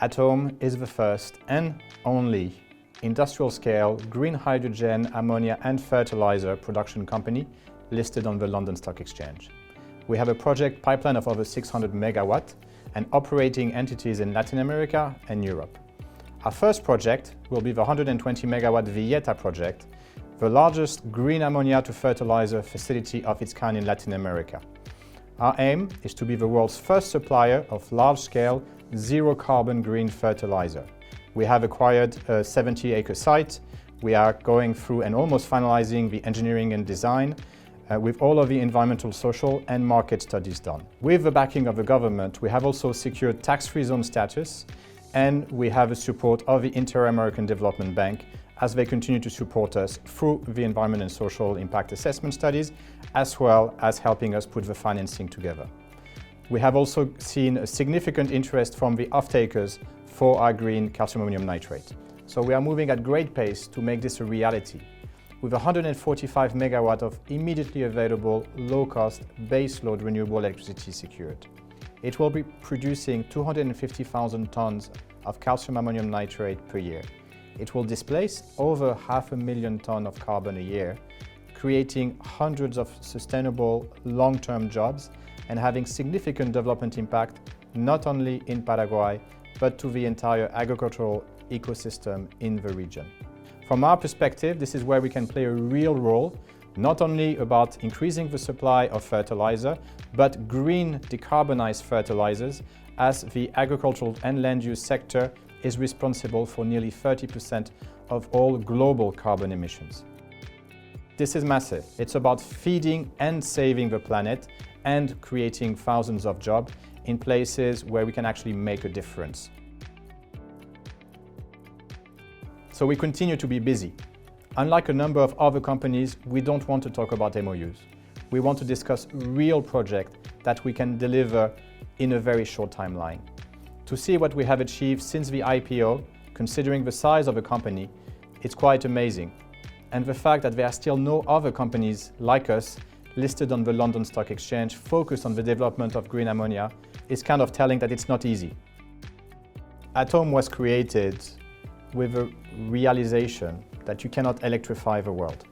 Atome is the first and only industrial-scale green hydrogen, ammonia and fertilizer production company listed on the London Stock Exchange. We have a project pipeline of over 600 megawatt and operating entities in Latin America and Europe. Our first project will be the 120 megawatt Villeta project, the largest green ammonia to fertilizer facility of its kind in Latin America. Our aim is to be the world's first supplier of large-scale, zero-carbon green fertilizer. We have acquired a 70-acre site. We are going through and almost finalizing the engineering and design with all of the environmental, social and market studies done. With the backing of the government, we have also secured tax-free zone status, and we have the support of the Inter-American Development Bank as they continue to support us through the environment and social impact assessment studies, as well as helping us put the financing together. We have also seen a significant interest from the off-takers for our green calcium ammonium nitrate. So we are moving at great pace to make this a reality, with 145 megawatt of immediately available, low-cost, baseload renewable electricity secured. It will be producing 250,000 tons of calcium ammonium nitrate per year. It will displace over 500,000 tons of carbon a year, creating hundreds of sustainable long-term jobs and having significant development impact not only in Paraguay, but to the entire agricultural ecosystem in the region. From our perspective, this is where we can play a real role, not only about increasing the supply of fertilizer, but green decarbonized fertilizers, as the agricultural and land use sector is responsible for nearly 30% of all global carbon emissions. This is massive. It's about feeding and saving the planet and creating thousands of jobs in places where we can actually make a difference. So we continue to be busy. Unlike a number of other companies, we don't want to talk about MOUs. We want to discuss real projects that we can deliver in a very short timeline. To see what we have achieved since the IPO, considering the size of the company, it's quite amazing. And the fact that there are still no other companies like us listed on the London Stock Exchange focused on the development of green ammonia is kind of telling that it's not easy. Atome was created with a realization that you cannot electrify the world.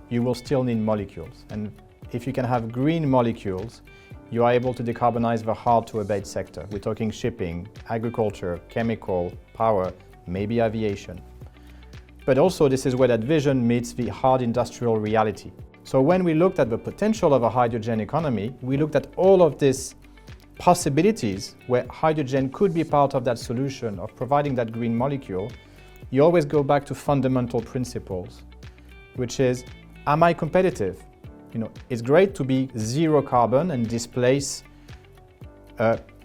You will still need molecules. And if you can have green molecules, you are able to decarbonize the hard-to-abate sector. We're talking shipping, agriculture, chemical, power, maybe aviation. But also this is where that vision meets the hard industrial reality. So when we looked at the potential of a hydrogen economy, we looked at all of these possibilities where hydrogen could be part of that solution of providing that green molecule. You always go back to fundamental principles, which is, am I competitive? It's great to be zero carbon and displace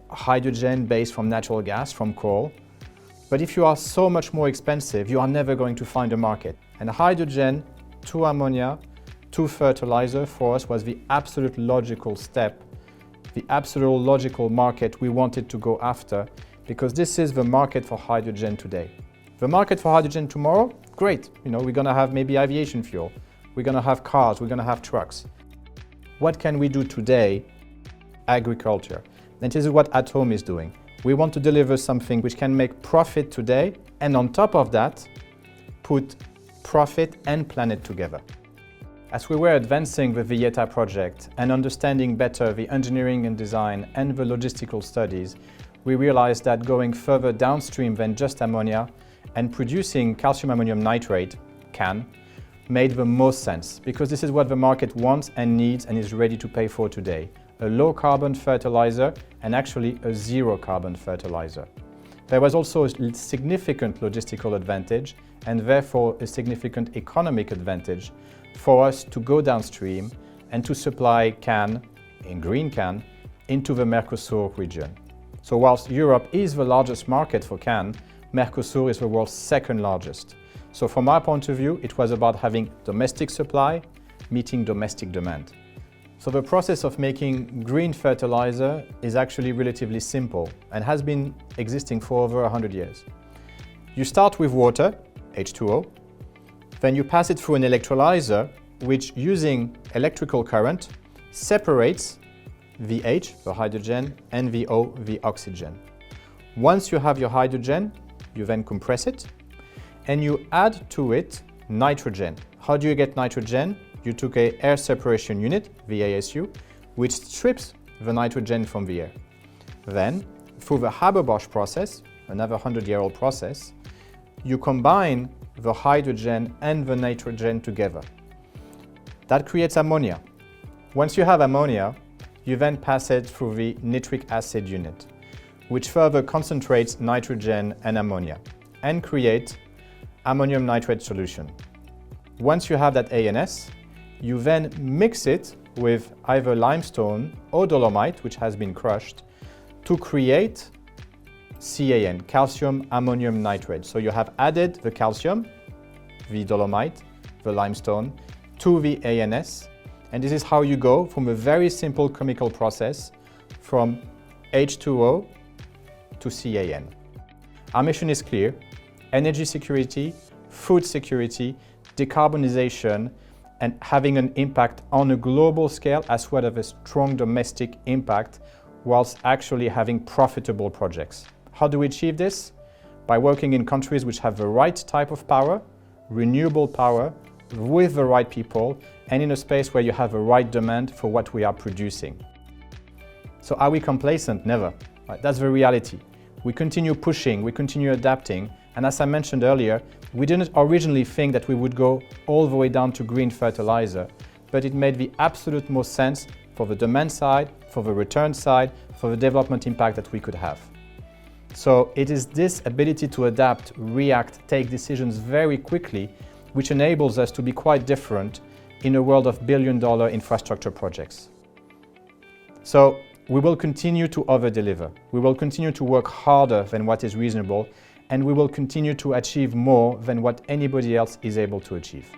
hydrogen based from natural gas, from coal. But if you are so much more expensive, you are never going to find a market. And hydrogen to ammonia to fertilizer for us was the absolute logical step, the absolute logical market we wanted to go after, because this is the market for hydrogen today. The market for hydrogen tomorrow, great. We're going to have maybe aviation fuel. We're going to have cars, we're going to have trucks. What can we do today? Agriculture. And this is what Atome is doing. We want to deliver something which can make profit today, and on top of that, put profit and planet together. As we were advancing the Villeta project and understanding better the engineering and design and the logistical studies, we realized that going further downstream than just ammonia and producing calcium ammonium nitrate, CAN, made the most sense, because this is what the market wants and needs and is ready to pay for today. A low-carbon fertilizer and actually a zero-carbon fertilizer. There was also a significant logistical advantage and therefore a significant economic advantage for us to go downstream and to supply CAN, in green CAN, into the Mercosur region. So whilst Europe is the largest market for CAN, Mercosur is the world's second largest. So from our point of view, it was about having domestic supply, meeting domestic demand. So the process of making green fertilizer is actually relatively simple and has been existing for over 100 years. You start with water, H2O, then you pass it through an electrolyzer, which using electrical current separates the H, the hydrogen, and the O, the oxygen. Once you have your hydrogen, you then compress it and you add to it nitrogen. How do you get nitrogen? You took an air separation unit, VASU, which strips the nitrogen from the air. Then, through the Haber-Bosch process, another 100-year-old process, you combine the hydrogen and the nitrogen together. That creates ammonia. Once you have ammonia, you then pass it through the nitric acid unit, which further concentrates nitrogen and ammonia and create ammonium nitrate solution. Once you have that ANS, you then mix it with either limestone or dolomite, which has been crushed, to create CAN, calcium ammonium nitrate. So you have added the calcium, the dolomite, the limestone, to the ANS, and this is how you go from a very simple chemical process from H2O to CAN. Our mission is clear: energy security, food security, decarbonization, and having an impact on a global scale as well as a strong domestic impact whilst actually having profitable projects. How do we achieve this? By working in countries which have the right type of power, renewable power, with the right people, and in a space where you have a right demand for what we are producing. So are we complacent? Never. Right? That's the reality. We continue pushing, we continue adapting, and as I mentioned earlier, we didn't originally think that we would go all the way down to green fertilizer, but it made the absolute most sense for the demand side, for the return side, for the development impact that we could have. So it is this ability to adapt, react, take decisions very quickly, which enables us to be quite different in a world of billion-dollar infrastructure projects. So we will continue to over-deliver. We will continue to work harder than what is reasonable, and we will continue to achieve more than what anybody else is able to achieve.